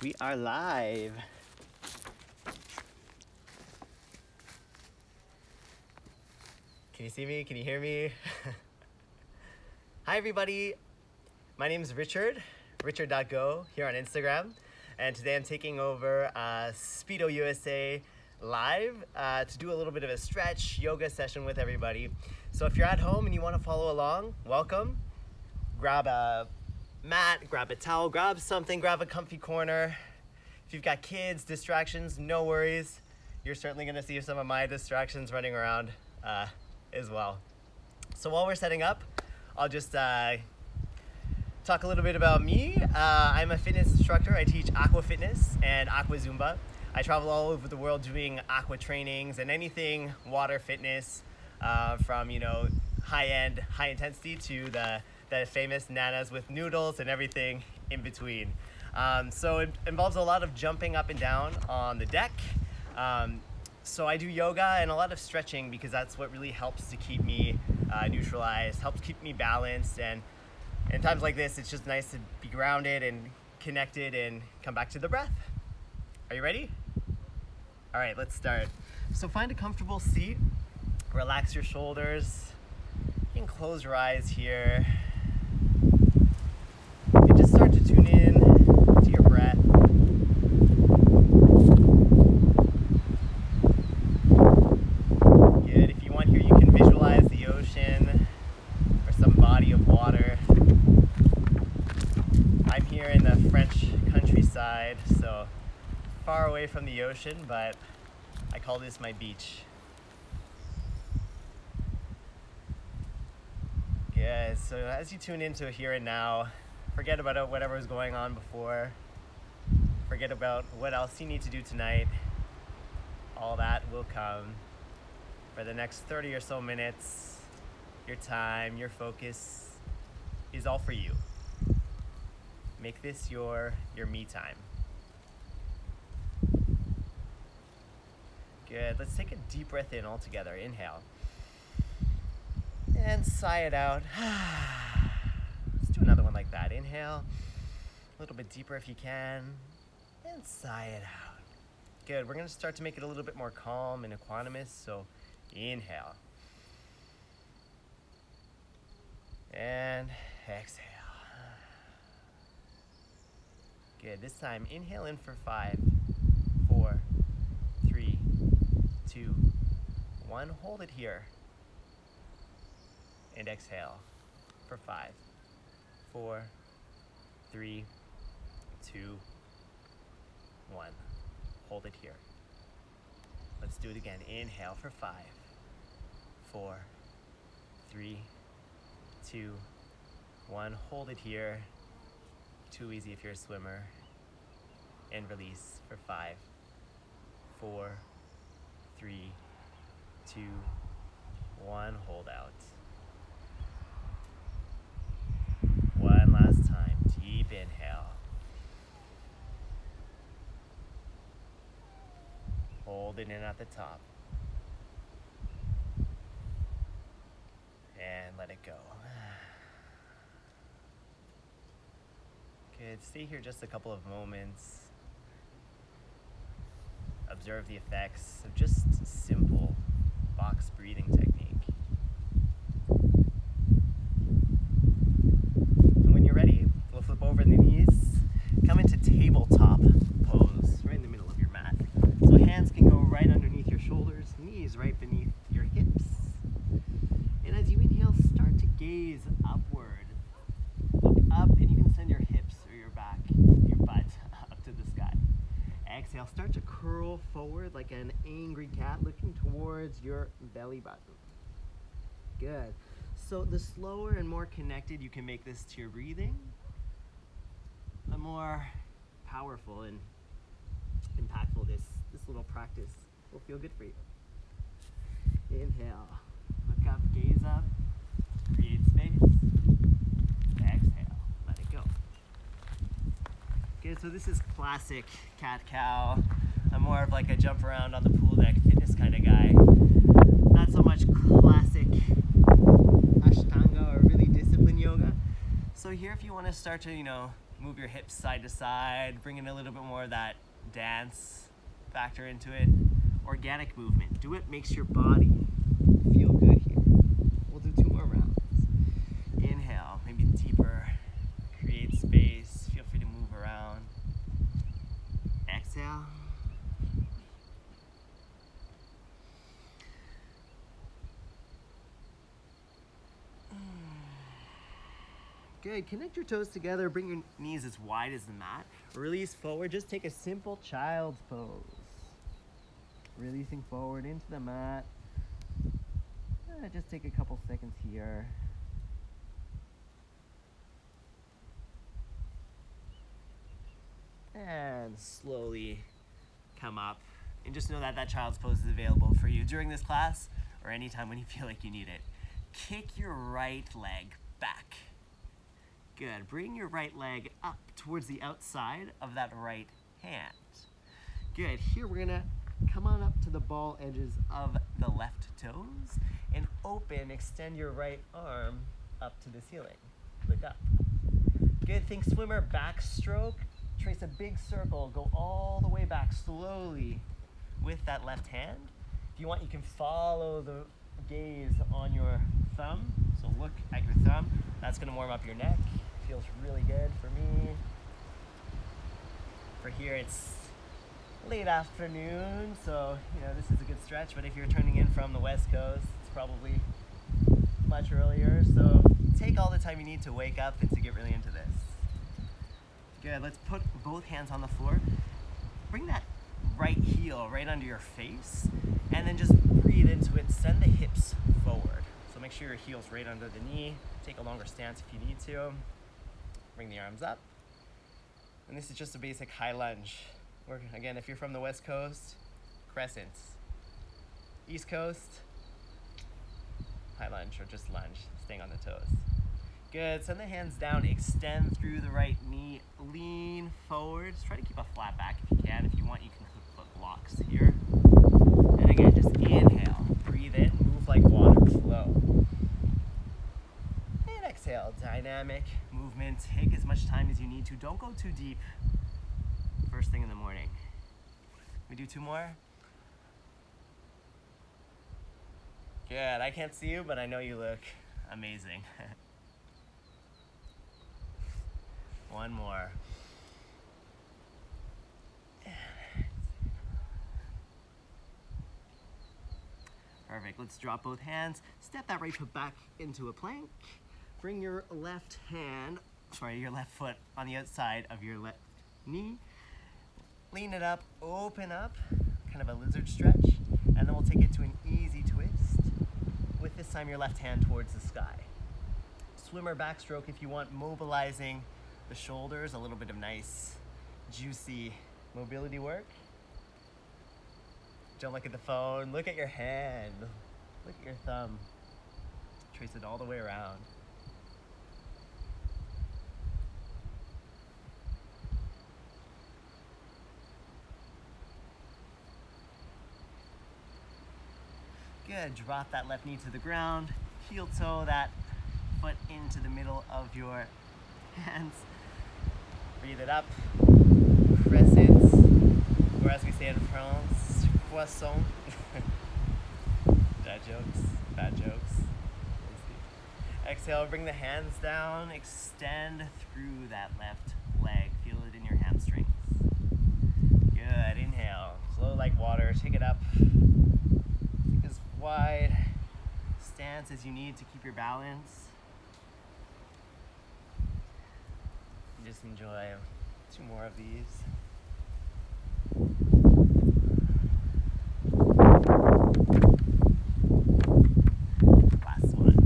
We are live. Can you see me? Can you hear me? Hi everybody. My name is Richard, richard.go here on Instagram. And today I'm taking over Speedo USA live to do a little bit of a stretch yoga session with everybody. So if you're at home and you want to follow along, welcome. Grab a mat, grab a towel, grab something, grab a comfy corner. If you've got kids, distractions, no worries. You're certainly gonna see some of my distractions running around as well. So while we're setting up, I'll just talk a little bit about me. I'm a fitness instructor. I teach aqua fitness and aqua Zumba. I travel all over the world doing aqua trainings and anything water fitness, from high-end, high intensity to the famous nanas with noodles and everything in between. So it involves a lot of jumping up and down on the deck. So I do yoga and a lot of stretching because that's what really helps to keep me neutralized, helps keep me balanced. And in times like this, it's just nice to be grounded and connected and come back to the breath. Are you ready? All right, let's start. So find a comfortable seat, relax your shoulders. You can close your eyes here. And just start to tune in to your breath. Good. If you want here, you can visualize the ocean or some body of water. I'm here in the French countryside, so far away from the ocean, but I call this my beach. Good. So as you tune into here and now, forget about whatever was going on before. Forget about what else you need to do tonight. All that will come. For the next 30 or so minutes, your time, your focus is all for you. Make this your me time. Good. Let's take a deep breath in all together. Inhale. And sigh it out. Let's do another one like that. Inhale. A little bit deeper if you can. And sigh it out. Good. We're going to start to make it a little bit more calm and equanimous. So inhale. And exhale. Good. This time, inhale in for 5, 4, 3, 2, 1. Hold it here. And exhale for 5, 4, 3, 2, 1. Hold it here. Let's do it again. Inhale for 5, 4, 3, 2, 1. Hold it here. Too easy if you're a swimmer. And release for 5, 4, 3, 2, 1. Hold out. One last time. Deep inhale. Hold it in at the top. And let it go. Good. Stay here just a couple of moments. Observe the effects of just simple box breathing technique. And when you're ready, we'll flip over the knees. Come into tabletop pose, right in the middle of your mat. So hands can go right underneath your shoulders, knees right beneath your hips. And as you inhale, start to gaze upward. Look up, and you can send your hips or your back, your butt up to the sky. Exhale, start to curl forward like an angry cat looking towards your belly button. Good. So the slower and more connected you can make this to your breathing, the more powerful and impactful this little practice will feel good for you. Inhale, look up, gaze up, create space. Exhale, let it go. Okay, so this is classic cat-cow. I'm more of like a jump around on the pool deck fitness kind of guy. Not so much classic Ashtanga or really disciplined yoga. So here if you want to start to, Move your hips side to side, bring in a little bit more of that dance factor into it. Organic movement. Do what makes your body feel good here. We'll do 2 more rounds. Inhale, maybe deeper. Create space. Feel free to move around. Exhale. Good. Connect your toes together. Bring your knees as wide as the mat. Release forward. Just take a simple child's pose. Releasing forward into the mat. Just take a couple seconds here. And slowly come up. And just know that that child's pose is available for you during this class or anytime when you feel like you need it. Kick your right leg back. Good. Bring your right leg up towards the outside of that right hand. Good. Here we're gonna come on up to the ball edges of the left toes and open, extend your right arm up to the ceiling. Look up. Good. Think swimmer backstroke. Trace a big circle. Go all the way back slowly with that left hand. If you want, you can follow the gaze on your thumb. So look at your thumb. That's gonna warm up your neck. Feels really good for me. For here, it's late afternoon, so this is a good stretch. But if you're turning in from the West Coast, it's probably much earlier. So take all the time you need to wake up and to get really into this. Good. Let's put both hands on the floor. Bring that right heel right under your face, and then just breathe into it. Send the hips forward. So make sure your heel's right under the knee. Take a longer stance if you need to. Bring the arms up. And this is just a basic high lunge. Or again, if you're from the West Coast, crescents. East Coast, high lunge or just lunge, staying on the toes. Good. Send the hands down, extend through the right knee, lean forward. Just try to keep a flat back if you can. If you want, you can put blocks here. And again, just inhale, breathe in, move like water, flow. And exhale, dynamic movement. Take as much time as you need to. Don't go too deep first thing in the morning. We do 2 more? Good. I can't see you, but I know you look amazing. 1 more. Perfect. Let's drop both hands. Step that right foot back into a plank. Bring your left foot on the outside of your left knee. Lean it up, open up, kind of a lizard stretch, and then we'll take it to an easy twist with this time your left hand towards the sky. Swimmer backstroke if you want, mobilizing the shoulders, a little bit of nice, juicy mobility work. Don't look at the phone, look at your hand, look at your thumb. Trace it all the way around. Good, drop that left knee to the ground, heel toe that foot into the middle of your hands. Breathe it up, crescent, or as we say in France, croissant. Bad jokes. Exhale, bring the hands down, extend through that left leg, feel it in your hamstrings. Good, inhale, flow like water, take it up. Take as wide stance as you need to keep your balance. Just enjoy 2 more of these. Last one.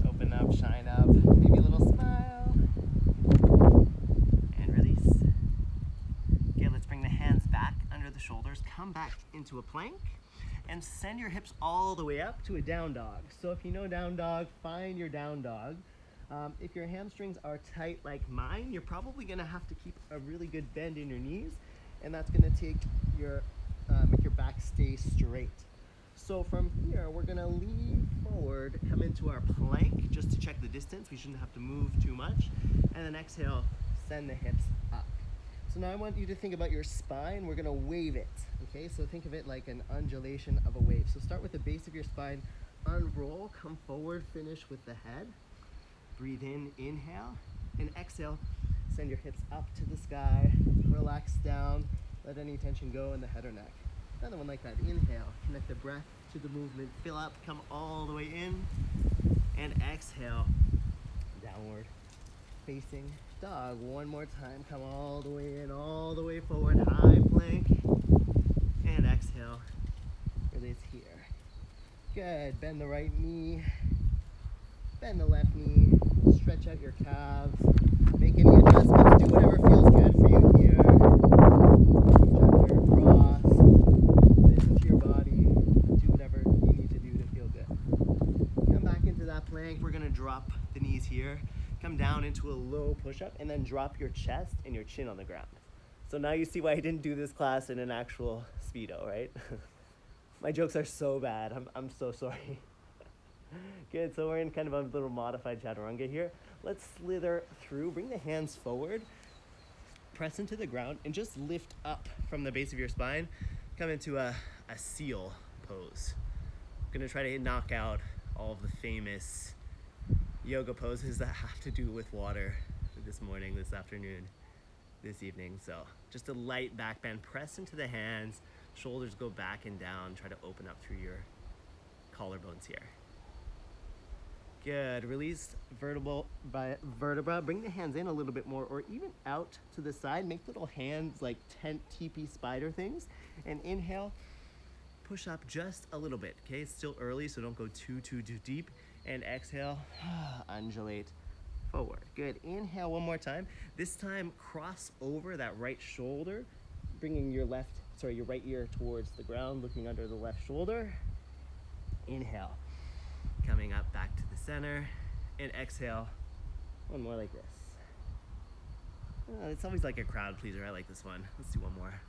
Open up, shine up, maybe a little smile. And release. Okay, let's bring the hands back under the shoulders, come back into a plank, and send your hips all the way up to a down dog. So if you know down dog, find your down dog. If your hamstrings are tight like mine, you're probably gonna have to keep a really good bend in your knees, and that's gonna take make your back stay straight. So from here, we're gonna lean forward, come into our plank just to check the distance. We shouldn't have to move too much. And then exhale, send the hips up. So now I want you to think about your spine. We're gonna wave it, okay? So think of it like an undulation of a wave. So start with the base of your spine, unroll, come forward, finish with the head. Breathe in, inhale, and exhale. Send your hips up to the sky, relax down, let any tension go in the head or neck. Another one like that, inhale, connect the breath to the movement, fill up, come all the way in, and exhale, downward facing dog. One more time, come all the way in, all the way forward, high plank, and exhale, release here. Good, bend the right knee, bend the left knee, stretch out your calves, make any adjustments, do whatever feels good for you here. Gentler cross, listen to your body, do whatever you need to do to feel good. Come back into that plank, we're gonna drop the knees here, come down into a low push-up, and then drop your chest and your chin on the ground. So now you see why I didn't do this class in an actual Speedo, right? My jokes are so bad, I'm so sorry. Good, so we're in kind of a little modified Chaturanga here. Let's slither through, bring the hands forward, press into the ground, and just lift up from the base of your spine. Come into a seal pose. I'm gonna try to knock out all of the famous yoga poses that have to do with water this morning, this afternoon, this evening. So just a light back bend, press into the hands, shoulders go back and down, try to open up through your collarbones here. Good, release vertebra by vertebra. Bring the hands in a little bit more or even out to the side. Make little hands like tent teepee spider things. And inhale, push up just a little bit, okay? It's still early, so don't go too deep. And exhale, undulate forward. Good, inhale one more time. This time, cross over that right shoulder, bringing your right ear towards the ground, looking under the left shoulder. Inhale. Coming up back to the center, and exhale, one more like this. It's always like a crowd pleaser, I like this one. Let's do one more.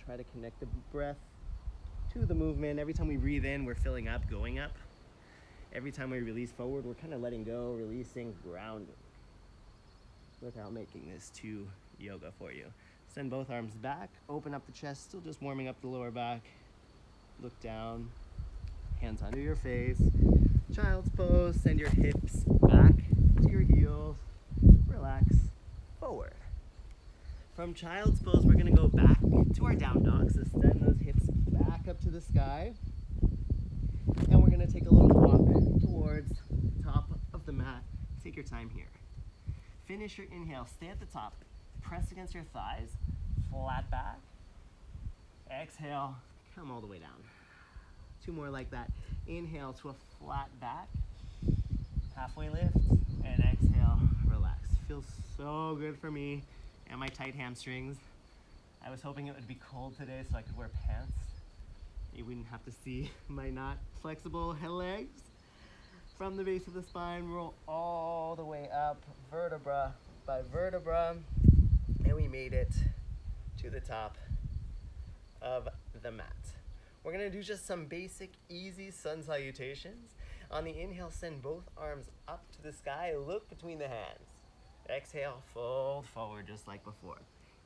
Try to connect the breath to the movement. Every time we breathe in, we're filling up, going up. Every time we release forward, we're kind of letting go, releasing, grounding, without making this too yoga for you. Send both arms back, open up the chest, still just warming up the lower back. Look down. Hands under your face, child's pose, send your hips back to your heels, relax, forward. From child's pose, we're gonna go back to our down dog, so send those hips back up to the sky, and we're gonna take a little walk towards the top of the mat. Take your time here. Finish your inhale, stay at the top, press against your thighs, flat back, exhale, come all the way down. Two more like that. Inhale to a flat back, halfway lift, and exhale, relax. Feels so good for me and my tight hamstrings. I was hoping it would be cold today so I could wear pants. You wouldn't have to see my not flexible legs. From the base of the spine, roll all the way up, vertebra by vertebra, and we made it to the top of the mat. We're gonna do just some basic, easy sun salutations. On the inhale, send both arms up to the sky, look between the hands. Exhale, fold forward just like before.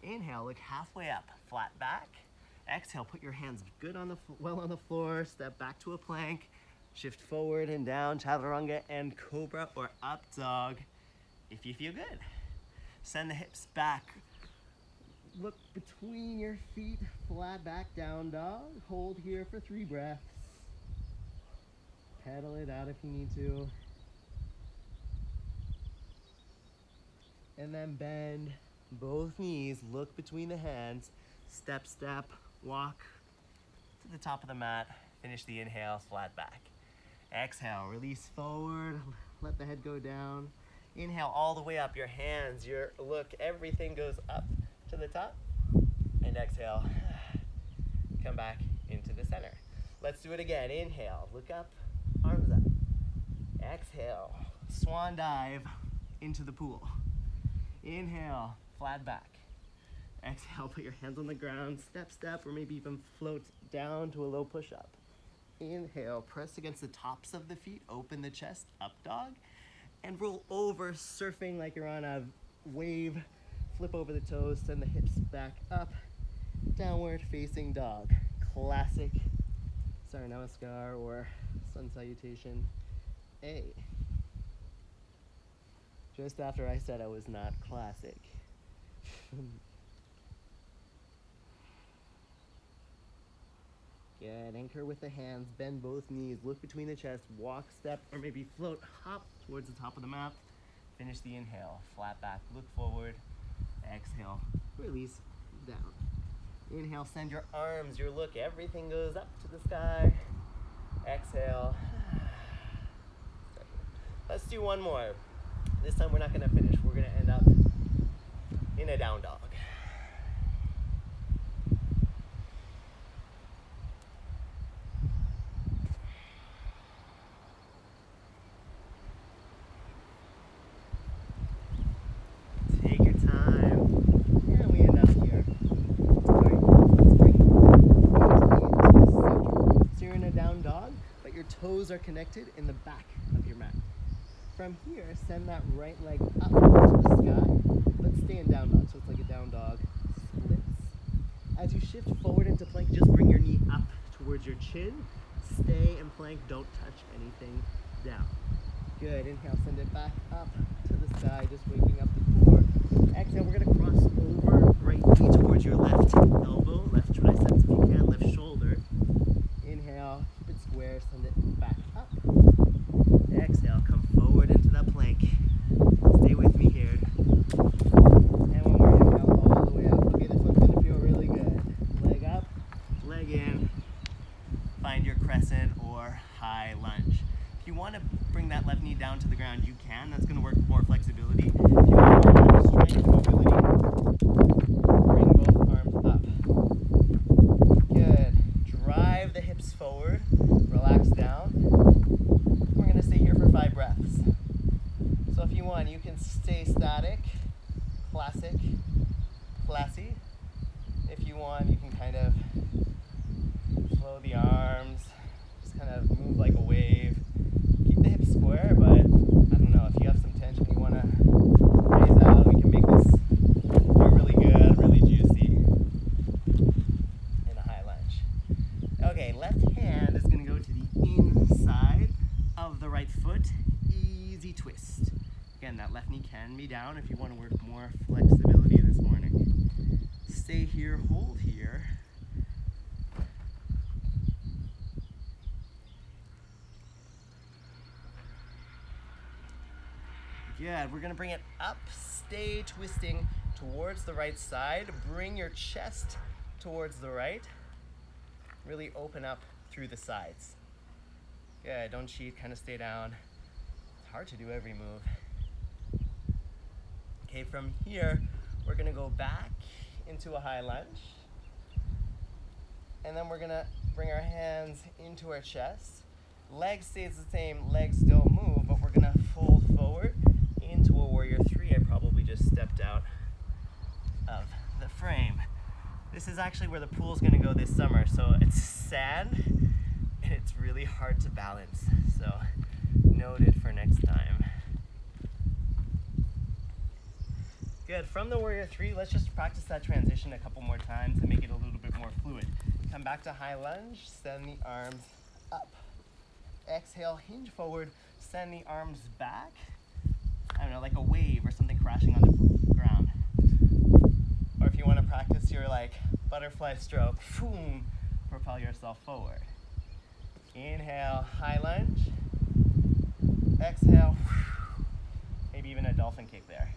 Inhale, look halfway up, flat back. Exhale, put your hands good on the floor, step back to a plank, shift forward and down, Chaturanga and Cobra or up dog if you feel good. Send the hips back. Look between your feet, flat back, down dog. Hold here for 3 breaths. Pedal it out if you need to. And then bend both knees, look between the hands, step, walk to the top of the mat, finish the inhale, flat back. Exhale, release forward, let the head go down. Inhale all the way up, your hands, your look, everything goes up to the top, and exhale, come back into the center. Let's do it again. Inhale, look up, arms up. Exhale, swan dive into the pool. Inhale, flat back. Exhale, put your hands on the ground, step, step, or maybe even float down to a low push-up. Inhale, press against the tops of the feet, open the chest, up dog, and roll over, surfing like you're on a wave. Flip over the toes, send the hips back up, downward facing dog. Classic Surya Namaskar or Sun Salutation A. Just after I said I was not classic. Good, anchor with the hands, bend both knees, look between the chest, walk, step, or maybe float, hop towards the top of the mat. Finish the inhale, flat back, look forward, exhale, release, down. Inhale, send your arms, your look, everything goes up to the sky. Exhale. Let's do one more. This time we're not gonna finish, we're gonna end up in a down dog. Take your time, and we end up here. All right, let's bring it into the center. So you're in a down dog, but your toes are connected in the back of your mat. From here, send that right leg up to the sky, but stay in down dog, so it's like a down dog splits. As you shift forward into plank, just bring your knee up towards your chin. Stay in plank, don't touch anything down. Good, inhale, send it back up to the sky, just waking up the core. Exhale, we're gonna cross over, right knee towards your left elbow, left triceps if you can, left shoulder. Inhale, keep it square, send it back up. Exhale, come forward into that plank. Stay with me here. And one more inhale all the way up. Okay, this one's gonna feel really good. Leg up, leg in. Find your crescent or high lunge. If you want to bring that left knee down to the ground, you can. That's gonna work more flexibility. If you want more strength, mobility, bring both arms up. Good. Drive the hips forward. Relax down. We're gonna stay here for 5 breaths. So if you want, you can stay static, classic, classy. If you want, you can kind of flow the arms, just kind of move like a wave. Keep the hips square, but I don't know, if you have some tension you wanna raise out, we can make this feel really good, really juicy in a high lunge. Okay, left hand is gonna go to the inside of the right foot, easy twist. Again, that left knee can be down if you want to work more flexibility this morning. Stay here, hold here. Good, we're gonna bring it up, stay twisting towards the right side, bring your chest towards the right, really open up through the sides. Good, don't cheat, kind of stay down. It's hard to do every move. Okay, from here, we're gonna go back into a high lunge. And then we're gonna bring our hands into our chest. Leg stays the same, legs don't move, but we're gonna fold forward into a warrior 3. I probably just stepped out of the frame. This is actually where the pool's gonna go this summer, so it's sand, and it's really hard to balance, so noted for next time. Good, from the warrior 3, let's just practice that transition a couple more times and make it a little bit more fluid. Come back to high lunge, send the arms up. Exhale, hinge forward, send the arms back. I don't know, like a wave or something crashing on the ground. Or if you want to practice your like butterfly stroke, boom, propel yourself forward. Inhale, high lunge. Exhale, maybe even a dolphin kick there.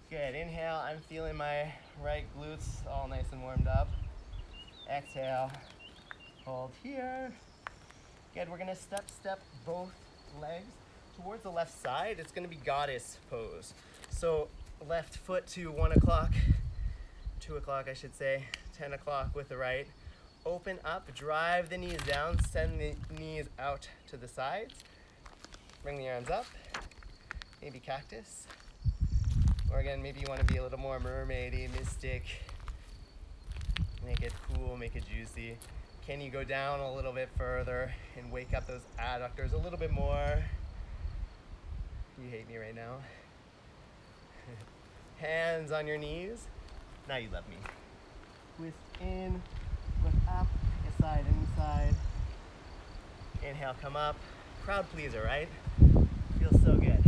Good, inhale, I'm feeling my right glutes all nice and warmed up. Exhale, hold here. Good, we're gonna step both legs towards the left side. It's gonna be goddess pose. So left foot to 1 o'clock, 2 o'clock I should say, 10 o'clock with the right. Open up, drive the knees down, send the knees out to the sides. Bring the arms up, maybe cactus. Or again, maybe you want to be a little more mermaidy, mystic. Make it cool, make it juicy. Can you go down a little bit further and wake up those adductors a little bit more? You hate me right now. Hands on your knees. Now you love me. Twist in, look up, side, inside. Inhale, come up. Crowd pleaser, right? Feels so good.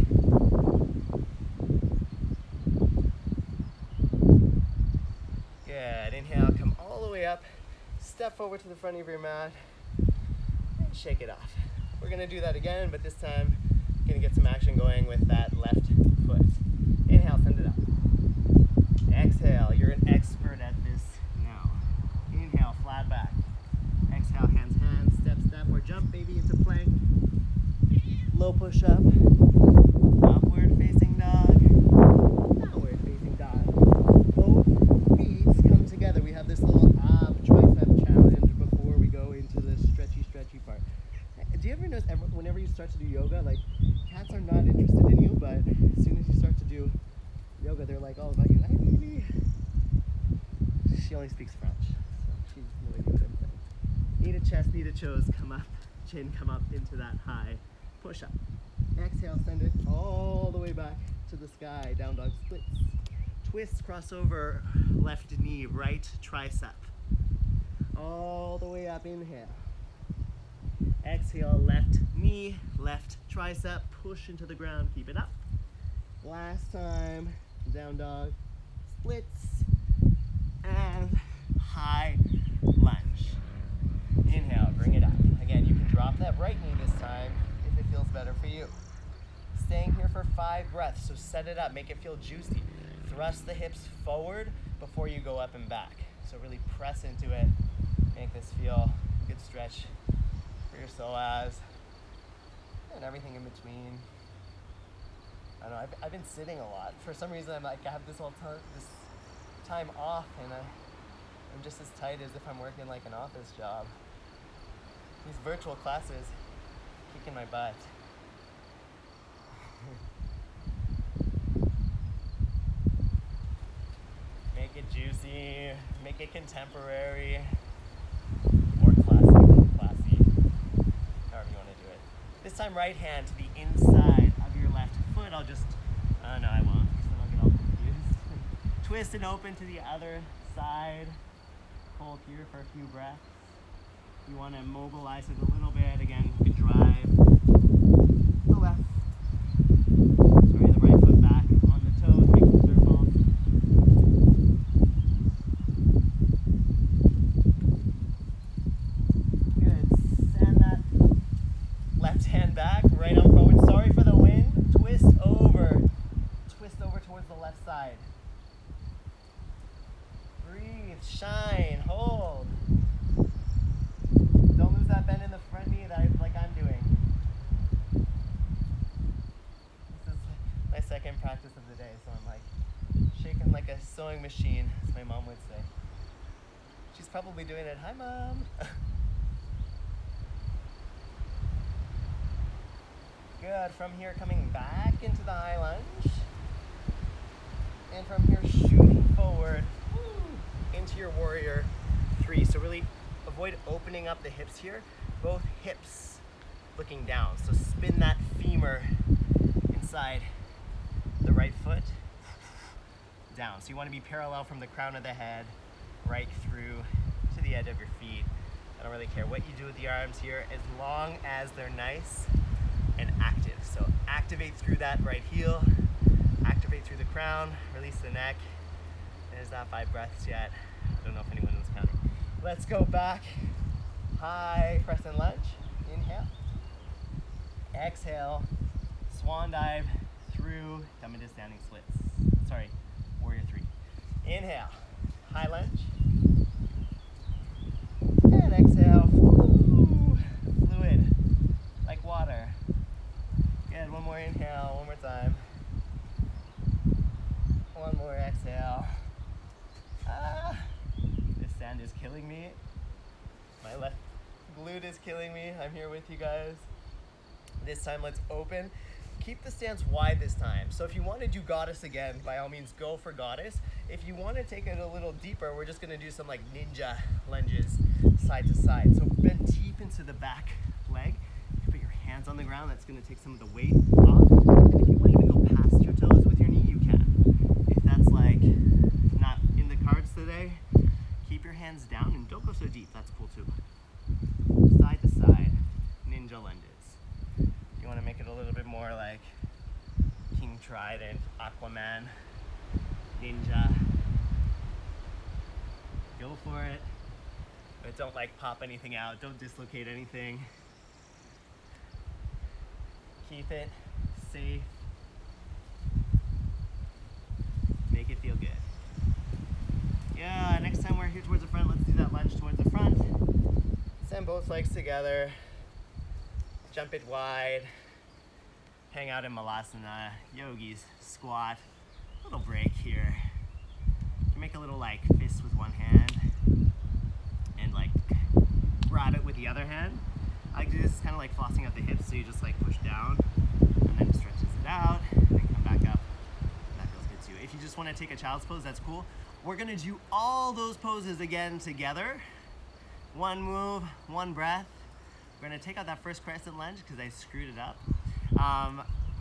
Good. Inhale, come all the way up. Step forward to the front of your mat and shake it off. We're gonna do that again, but this time you're gonna get some action going with that left foot. Inhale, send it up. Exhale, you're an expert at this now. Inhale, flat back. Exhale, hands, hands, step, step, or jump baby into plank. Low push up. Upward facing dog. Downward facing dog. Both feet come together. We have this little ab tricep challenge before we go into the stretchy part. Do you ever notice whenever you start to do yoga, like cats are not interested in you, but as soon as you start to do yoga, they're like all about you. Hi, baby. She only speaks French, so she has no idea what I'm saying. Knee to chest, knee to toes, come up, chin come up into that high push up. Exhale, send it all the way back to the sky, down dog splits. Twist, crossover, left knee, right tricep. All the way up, inhale. Exhale, left knee, left tricep, push into the ground, keep it up. Last time, down dog, splits, and high lunge. Inhale, bring it up. Again, you can drop that right knee this time if it feels better for you. Staying here for 5 breaths, so set it up, make it feel juicy. Thrust the hips forward before you go up and back. So really press into it, make this feel a good stretch for your psoas and everything in between. I don't know, I've been sitting a lot. For some reason, I have this time off, and I'm just as tight as if I'm working like an office job. These virtual classes kicking my butt. Make it juicy, make it contemporary, or classy, however you want to do it. This time, right hand to the inside of your left foot. I'll just, no, I won't, because then I'll get all confused. Twist and open to the other side. Hold here for a few breaths. You want to mobilize it a little bit. Again, you can drive the left, the right foot back on the toes, make some circles. Good. Send that left hand back, right arm forward. Sorry for the wind. Twist over towards the left side. Breathe, shine, hold. Don't lose that bend in the front knee like I'm doing. This is my second practice of the day, so I'm like shaking like a sewing machine, as my mom would say. She's probably doing it. Hi, Mom. Good. From here, coming back into the high lunge. And from here, shooting forward into your warrior 3. So really avoid opening up the hips here. Both hips looking down. So spin that femur inside the right foot down. So you want to be parallel from the crown of the head right through to the edge of your feet. I don't really care what you do with the arms here, as long as they're nice and active. So activate through that right heel, activate through the crown, release the neck. There's not 5 breaths yet. I don't know if anyone was counting. Let's go back. High crescent lunge. Inhale. Exhale. Swan dive through. Come into standing splits. Sorry, warrior 3. Inhale. High lunge. And exhale. Woo. Fluid. Like water. Good. One more inhale. One more time. One more exhale. This sand is killing me. My left glute is killing me. I'm here with you guys. This time, let's open Keep the stance wide this time. So if you want to do goddess again, by all means go for goddess. If you want to take it a little deeper, we're just going to do some like ninja lunges side to side. So bend deep into the back leg. You can put your hands on the ground. That's going to take some of the weight off. And if you want to even go past your toes with your knee, you can. If that's like not in the cards today, keep your hands down and don't go so deep. That's cool too. Side to side, ninja lunges. You want to make it a little bit more like King Trident, Aquaman, Ninja. Go for it. But don't like pop anything out. Don't dislocate anything. Keep it safe. Make it feel good. Yeah, next time we're here towards the front, let's do that lunge towards the front. Send both legs together. Jump it wide. Hang out in Malasana, yogis, squat. Little break here. You can make a little like fist with one hand and like grab it with the other hand. I like to do this kind of like flossing out the hips, so you just like push down and then it stretches it out and then come back up. That feels good too. If you just want to take a child's pose, that's cool. We're gonna do all those poses again together. One move, one breath. We're gonna take out that first crescent lunge because I screwed it up.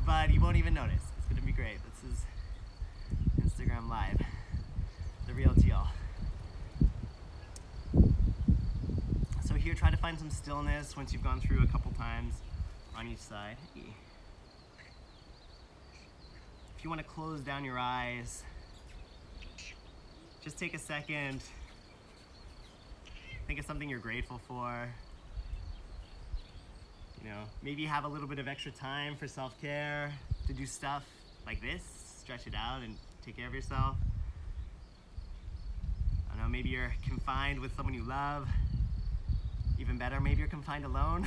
But you won't even notice. It's gonna be great. This is Instagram Live, the real deal. So here, try to find some stillness once you've gone through a couple times on each side. If you want to close down your eyes, just take a second. Think of something you're grateful for. You know, maybe you have a little bit of extra time for self-care to do stuff like this, stretch it out and take care of yourself. I don't know, maybe you're confined with someone you love. Even better, maybe you're confined alone.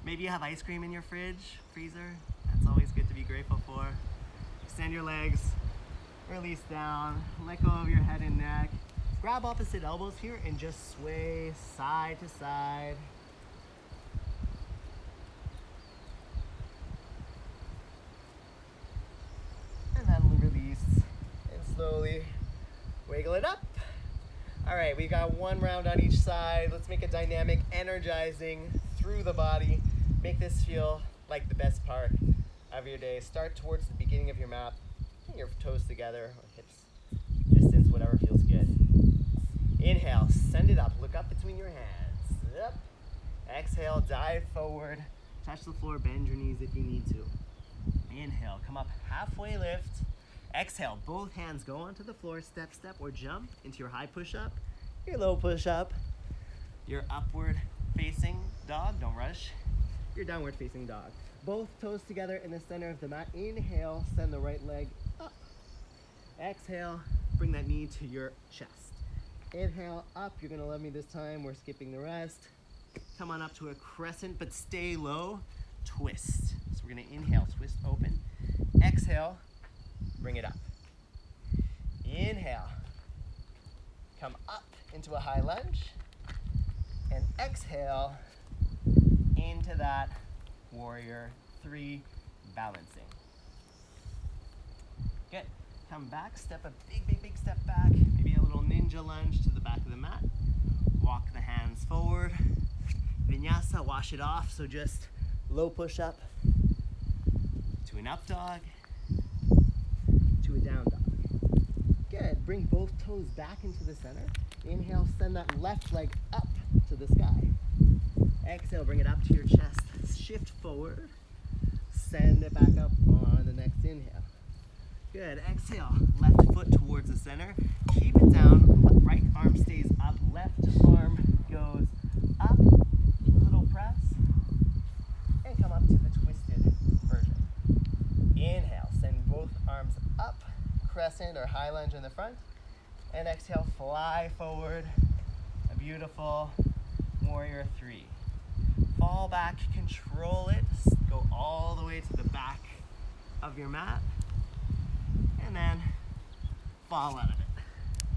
Maybe you have ice cream in your freezer. That's always good to be grateful for. Extend your legs, release down, let go of your head and neck. Grab opposite elbows here and just sway side to side. And then release and slowly wiggle it up. All right, we got one round on each side. Let's make it dynamic, energizing through the body. Make this feel like the best part of your day. Start towards the beginning of your mat. Bring your toes together, or hips distance, whatever feels good. Inhale, send it up. Look up between your hands. Up. Exhale, dive forward. Touch the floor, bend your knees if you need to. Inhale, come up, halfway lift. Exhale, both hands go onto the floor, step, step, or jump into your high push-up, your low push-up, your upward facing dog, don't rush, your downward facing dog. Both toes together in the center of the mat. Inhale, send the right leg up. Exhale, bring that knee to your chest. Inhale, up, you're gonna love me this time, we're skipping the rest. Come on up to a crescent, but stay low, twist. So we're gonna inhale, twist open. Exhale, bring it up. Inhale, come up into a high lunge. And exhale into that warrior three, balancing. Good. Come back, step a big step back. Maybe a little ninja lunge to the back of the mat. Walk the hands forward. Vinyasa, wash it off. So just low push up to an up dog, to a down dog. Good. Bring both toes back into the center. Inhale, send that left leg up to the sky. Exhale, bring it up to your chest. Shift forward. Send it back up on the next inhale. Good. Exhale, left foot towards the center. Keep it down. Right arm stays up. Left arm goes up. Little press. And come up to the twisted version. Inhale, send both arms up. Crescent or high lunge in the front. And exhale, fly forward. A beautiful warrior three. Fall back, control it. Go all the way to the back of your mat. And then fall out of it.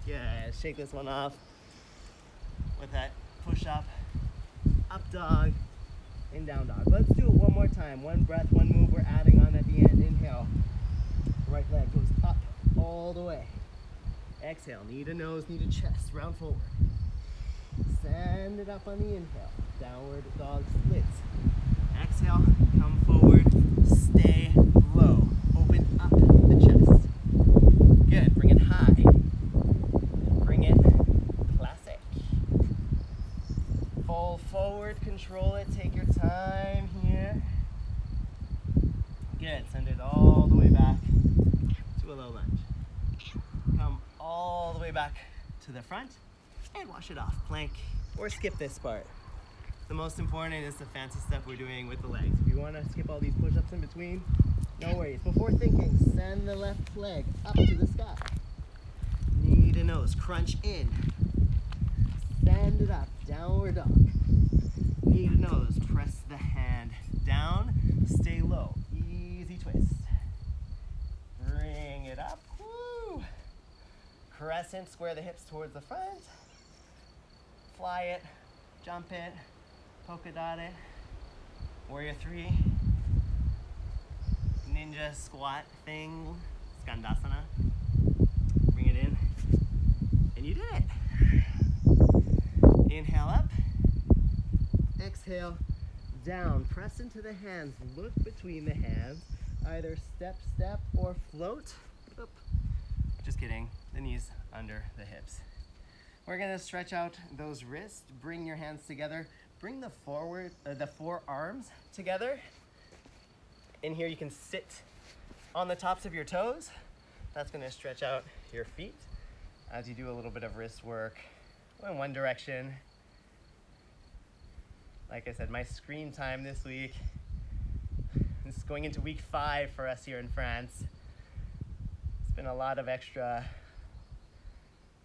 Good. Shake this one off with that push up, up dog, and down dog. Let's do it one One more time, one breath, one move we're adding on at the end. Inhale, right leg goes up all the way. Exhale, knee to nose, knee to chest, round forward. Send it up on the inhale, downward dog splits. Exhale, come forward, stay low, open up the chest. Good, bring it high. Bring it classic. Fold forward, control it, take your time here. Good, send it all the way back to a low lunge. Come all the way back to the front and wash it off. Plank or skip this part. The most important is the fancy stuff we're doing with the legs. If you want to skip all these push-ups in between, no worries. Before thinking, send the left leg up to the sky. Knee to nose, crunch in. Send it up, downward dog. Knee to nose, press the hand down, stay low. Easy twist. Bring it up. Woo. Crescent, square the hips towards the front. Fly it, jump it, polka dot it. Warrior 3. Ninja squat thing, Skandasana. Bring it in, and you did it. Inhale up, exhale down. Press into the hands, look between the hands. Either step, step, or float. Oop. Just kidding, the knees under the hips. We're gonna stretch out those wrists, bring your hands together, bring the forearms together. In here you can sit on the tops of your toes. That's gonna stretch out your feet as you do a little bit of wrist work in one direction. Like I said, my screen time this week, this is going into week 5 for us here in France. It's been a lot of extra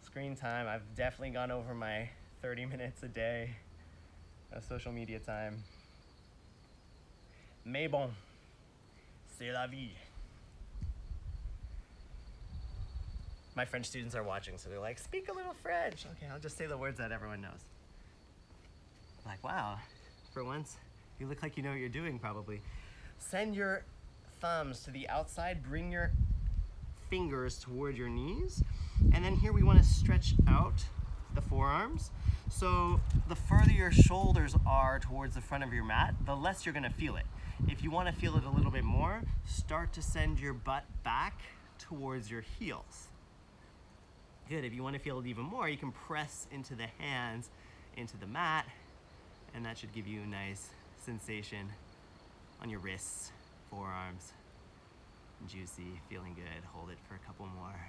screen time. I've definitely gone over my 30 minutes a day of social media time. Mais bon, c'est la vie. My French students are watching, so they're like, speak a little French. Okay, I'll just say the words that everyone knows. Like, wow, for once, you look like you know what you're doing probably. Send your thumbs to the outside, bring your fingers toward your knees, and then here we want to stretch out the forearms. So the further your shoulders are towards the front of your mat, the less you're going to feel it. If you want to feel it a little bit more, start to send your butt back towards your heels. Good. If you want to feel it even more, you can press into the hands into the mat, and that should give you a nice sensation on your wrists, forearms. Juicy, feeling good. Hold it for a couple more.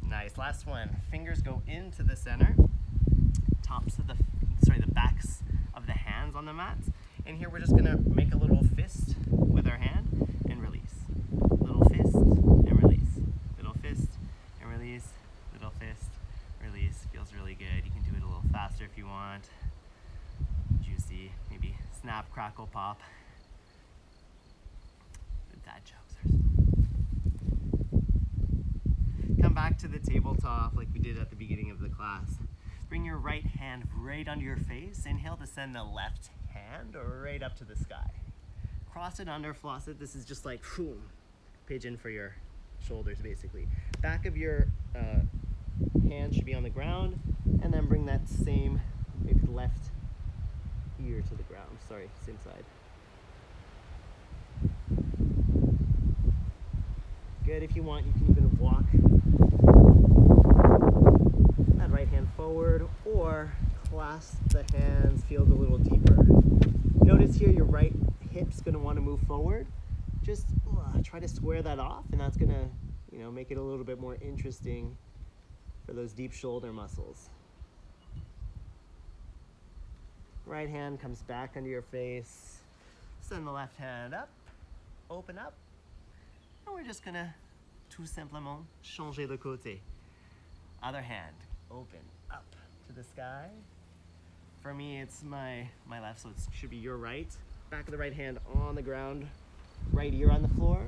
Nice, last one. Fingers go into the center, the backs of the hands on the mats. And here we're just gonna make a little fist with our hand and release. Little fist and release. Little fist and release. Little fist, release. Feels really good. You can do it a little faster if you want. Juicy, maybe snap, crackle, pop. The dad jokes are Come back to the tabletop like we did at the beginning of the class. Bring your right hand right under your face. Inhale to send the left hand right up to the sky. Cross it under, floss it. This is just like boom, pigeon for your shoulders basically. Back of your hand should be on the ground, and then bring that same, maybe the left ear to the ground. Sorry, same side. Good. If you want, you can even walk that right hand forward or clasp the hands, feel it a little deeper. Notice here your right hip's going to want to move forward. Just try to square that off, and that's going to, make it a little bit more interesting for those deep shoulder muscles. Right hand comes back under your face. Send the left hand up, open up. And we're just gonna tout simplement changer de côté. Other hand, open up to the sky. For me, it's my left, so it should be your right. Back of the right hand on the ground, right ear on the floor.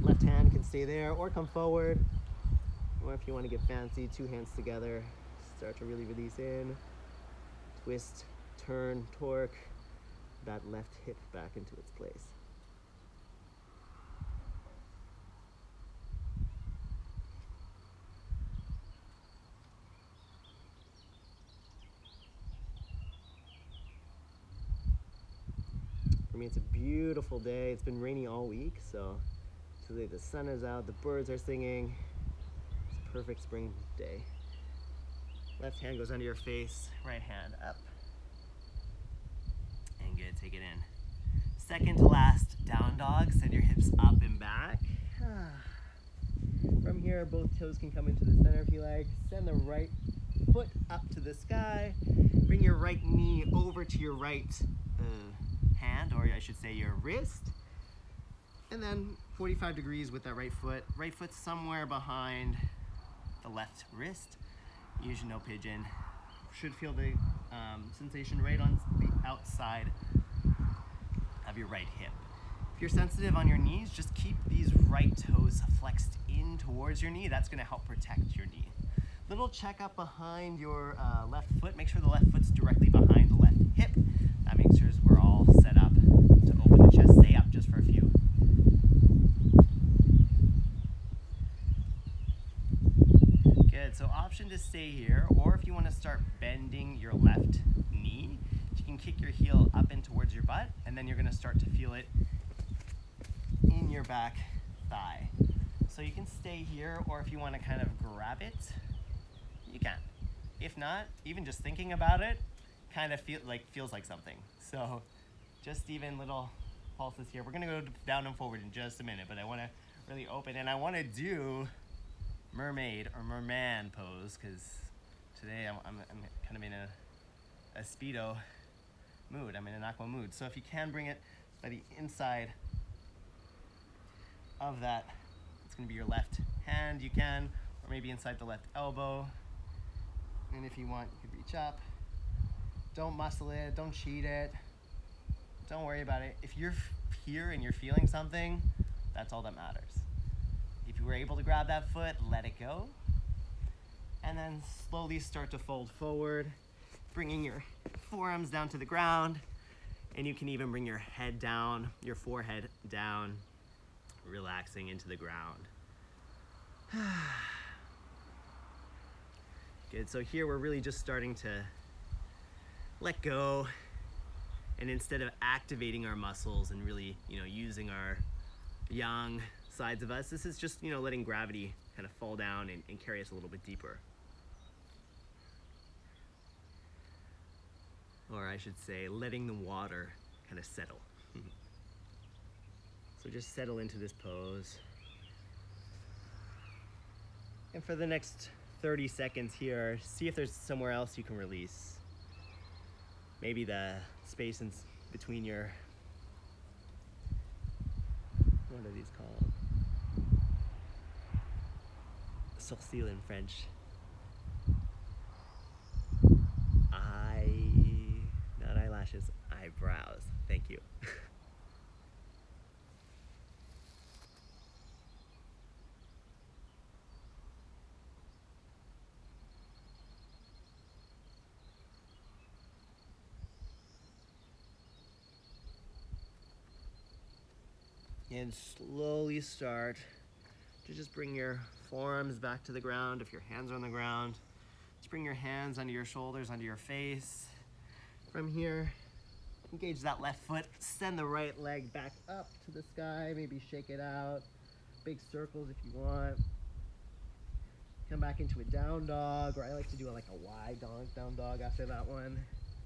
Left hand can stay there or come forward. Or if you want to get fancy, two hands together. Start to really release in. twist, turn, torque that left hip back into its place. For me, it's a beautiful day. It's been rainy all week, so today the sun is out, the birds are singing. It's a perfect spring day. Left hand goes under your face, right hand up. And good, take it in. Second to last, down dog. Send your hips up and back. From here, both toes can come into the center if you like. Send the right foot up to the sky. Bring your right knee over to your right hand, or I should say your wrist. And then 45 degrees with that right foot. Right foot somewhere behind the left wrist. Use no pigeon. Should feel the sensation right on the outside of your right hip. If you're sensitive on your knees, just keep these right toes flexed in towards your knee. That's going to help protect your knee. Little checkup behind your left foot. Make sure the left foot's directly behind the left hip. That makes sure we're all set up to open the chest. Stay up just for a few. Good, so option to stay here, or if you want to start bending your left knee, you can kick your heel up and towards your butt, and then you're going to start to feel it in your back thigh. So you can stay here, or if you want to kind of grab it, you can. If not, even just thinking about it kind of feels like something. So just even little pulses here. We're going to go down and forward in just a minute, but I want to really open, and I want to do mermaid or merman pose, because today I'm kind of in a speedo mood. I'm in an aqua mood. So if you can bring it by the inside of that, it's going to be your left hand, you can, or maybe inside the left elbow. And if you want, you could reach up. Don't muscle it, don't cheat it, don't worry about it. If you're here and you're feeling something, that's all that matters. If you were able to grab that foot, let it go. And then slowly start to fold forward, bringing your forearms down to the ground. And you can even bring your head down, your forehead down, relaxing into the ground. Good, so here we're really just starting to let go. And instead of activating our muscles and really, using our young sides of us, this is just, letting gravity kind of fall down and carry us a little bit deeper. Or I should say, letting the water kind of settle. So just settle into this pose. And for the next 30 seconds here, see if there's somewhere else you can release. Maybe the space between your, what are these called? Sourcil in French. Not eyelashes, eyebrows. Thank you. And slowly start to just bring your forearms back to the ground. If your hands are on the ground, just bring your hands under your shoulders, under your face. From here, engage that left foot, send the right leg back up to the sky, maybe shake it out. Big circles if you want. Come back into a down dog, or I like to do like a wide down dog after that one.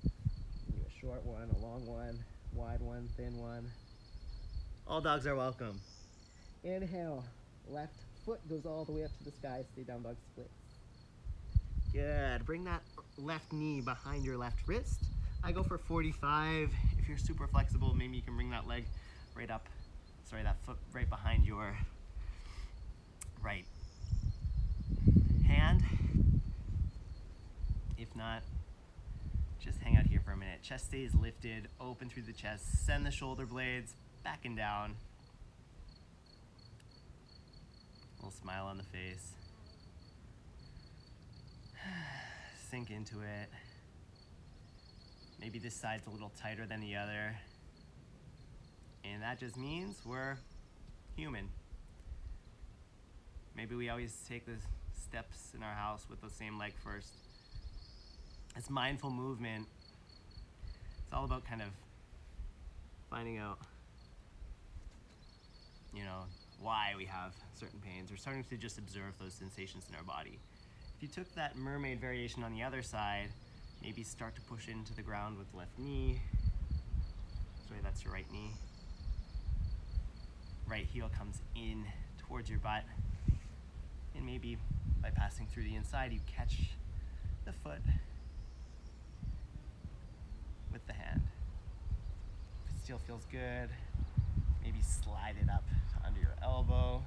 Do a short one, a long one, wide one, thin one. All dogs are welcome. Inhale, left foot goes all the way up to the sky, stay down dog split. Good, bring that left knee behind your left wrist. I go for 45. If you're super flexible, maybe you can bring that leg that foot right behind your right hand. If not, just hang out here for a minute. Chest stays lifted, open through the chest, send the shoulder blades back and down. A little smile on the face. Sink into it. Maybe this side's a little tighter than the other. And that just means we're human. Maybe we always take the steps in our house with the same leg first. It's mindful movement. It's all about kind of finding out, why we have certain pains. We're starting to just observe those sensations in our body. If you took that mermaid variation on the other side, maybe start to push into the ground with the left knee. Sorry, that's your right knee. Right heel comes in towards your butt. And maybe by passing through the inside, you catch the foot with the hand. If it still feels good, maybe slide it up to under your elbow.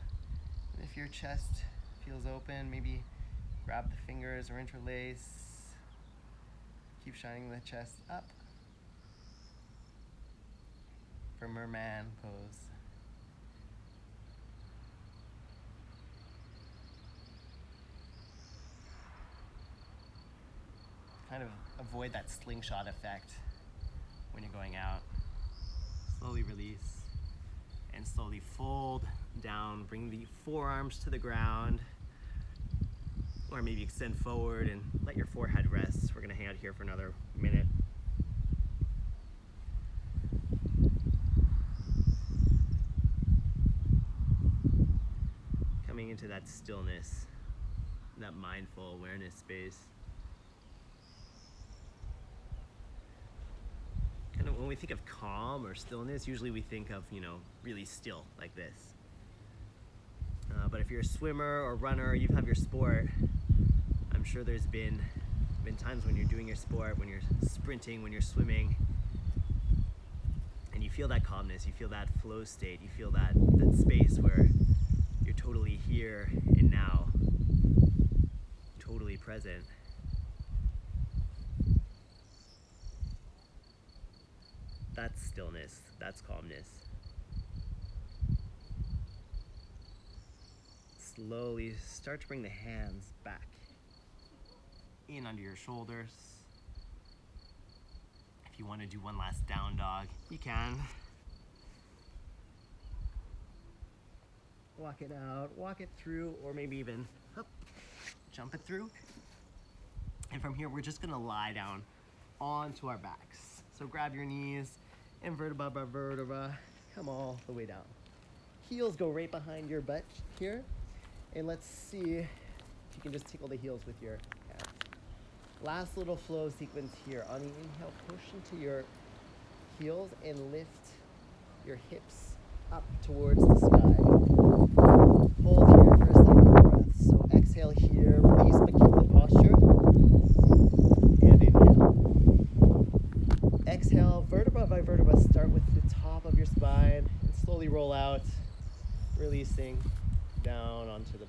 And if your chest feels open, maybe grab the fingers or interlace. Keep shining the chest up for merman pose. Kind of avoid that slingshot effect when you're going out. Slowly release and slowly fold down. Bring the forearms to the ground, or maybe extend forward and let your forehead rest. We're gonna hang out here for another minute. Coming into that stillness, that mindful awareness space. Kind of when we think of calm or stillness, usually we think of, really still like this. But if you're a swimmer or runner, you have your sport, I'm sure there's been times when you're doing your sport, when you're sprinting, when you're swimming, and you feel that calmness, you feel that flow state, you feel that space where you're totally here and now, totally present. That's stillness, that's calmness. Slowly start to bring the hands back in under your shoulders. If you want to do one last down dog, you can. Walk it out, walk it through, or maybe even jump it through. And from here, we're just gonna lie down onto our backs. So grab your knees and vertebra by vertebra, come all the way down. Heels go right behind your butt here. And let's see if you can just tickle the heels with your hand. Last little flow sequence here. On the inhale, push into your heels and lift your hips up towards the sky. Hold here for a second breath. So exhale here, release, but keep the posture. And inhale. Exhale, vertebra by vertebra, start with the top of your spine and slowly roll out, releasing down onto the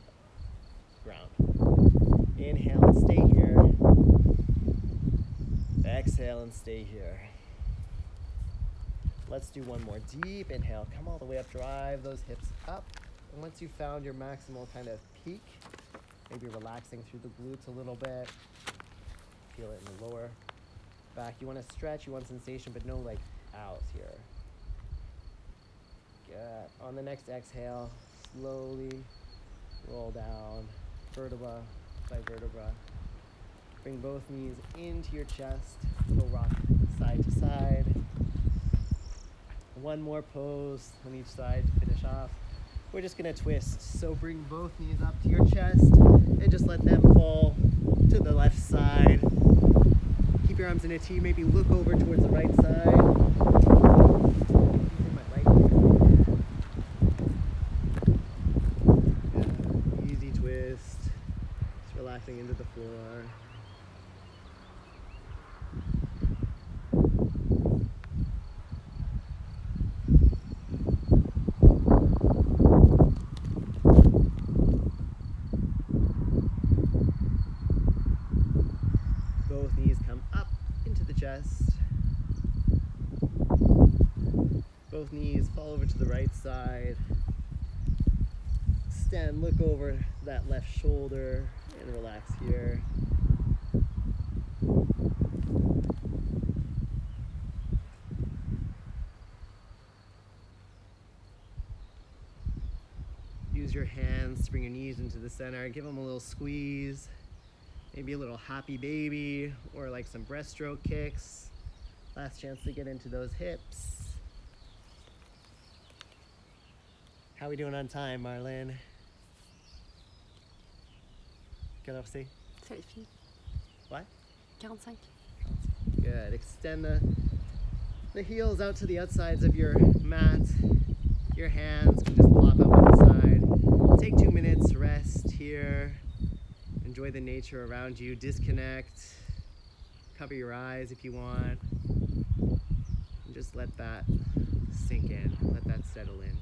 ground. Inhale and stay here. Exhale and stay here. Let's do one more. Deep inhale. Come all the way up. Drive those hips up. And once you've found your maximal kind of peak, maybe relaxing through the glutes a little bit. Feel it in the lower back. You want to stretch. You want sensation, but no owls here. Good. On the next exhale, slowly roll down, vertebra by vertebra. Bring both knees into your chest. We'll rock side to side. One more pose on each side to finish off. We're just gonna twist. So bring both knees up to your chest and just let them fall to the left side. Keep your arms in a T. Maybe look over towards the right side. Relaxing into the floor. Both knees come up into the chest. Both knees fall over to the right side. Stand, look over that left shoulder. And relax here. Use your hands to bring your knees into the center. Give them a little squeeze. Maybe a little happy baby or like some breaststroke kicks. Last chance to get into those hips. How are we doing on time, Marlene? Quelle heure c'est? Ça est fini. What? 45. Good. Extend the heels out to the outsides of your mat. Your hands can just plop up on the side. Take 2 minutes, rest here. Enjoy the nature around you. Disconnect. Cover your eyes if you want. And just let that sink in. Let that settle in.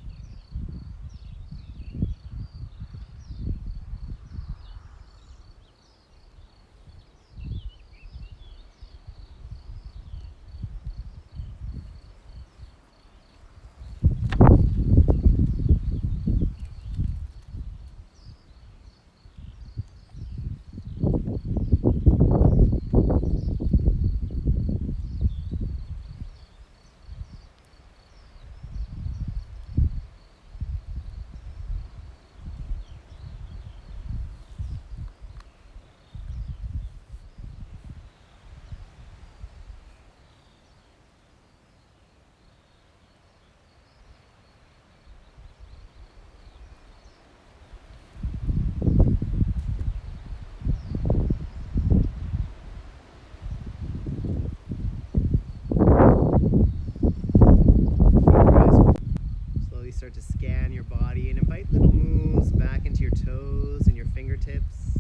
Start to scan your body and invite little moves back into your toes and your fingertips.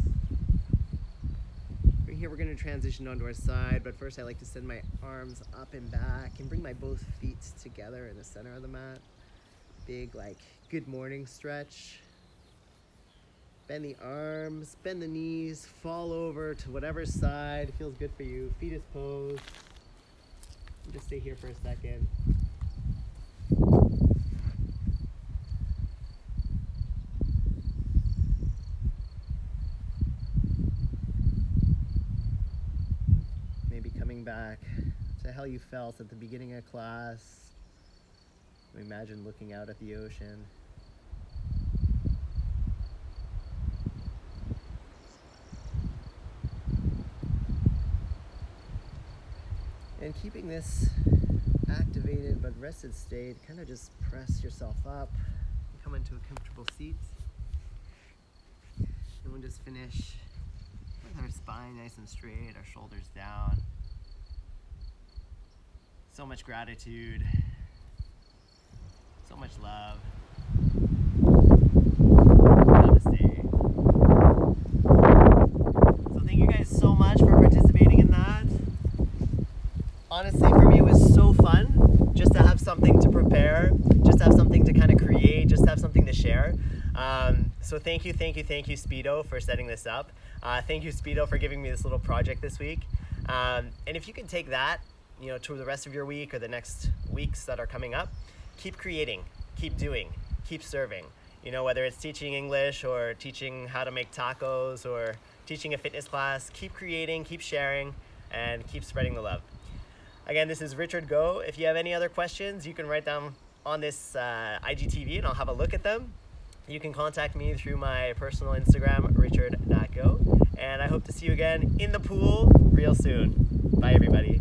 From here we're going to transition onto our side, but first I like to send my arms up and back and bring my both feet together in the center of the mat. Big like good morning stretch. Bend the arms, bend the knees, fall over to whatever side feels good for you. Fetus pose. And just stay here for a second. Back to how you felt at the beginning of class. Imagine looking out at the ocean. And keeping this activated but rested state, kind of just press yourself up and come into a comfortable seat. And we'll just finish with our spine nice and straight, our shoulders down. So much gratitude, so much love. Namaste. So thank you guys so much for participating in that. Honestly, for me, it was so fun just to have something to prepare, just to have something to kind of create, just to have something to share. So thank you, Speedo, for setting this up. Thank you, Speedo, for giving me this little project this week. And if you can take that, to the rest of your week or the next weeks that are coming up, keep creating, keep doing, keep serving. Whether it's teaching English or teaching how to make tacos or teaching a fitness class, keep creating, keep sharing, and keep spreading the love. Again, this is Richard Go. If you have any other questions, you can write down on this IGTV and I'll have a look at them. You can contact me through my personal Instagram, richard.go. And I hope to see you again in the pool real soon. Bye, everybody.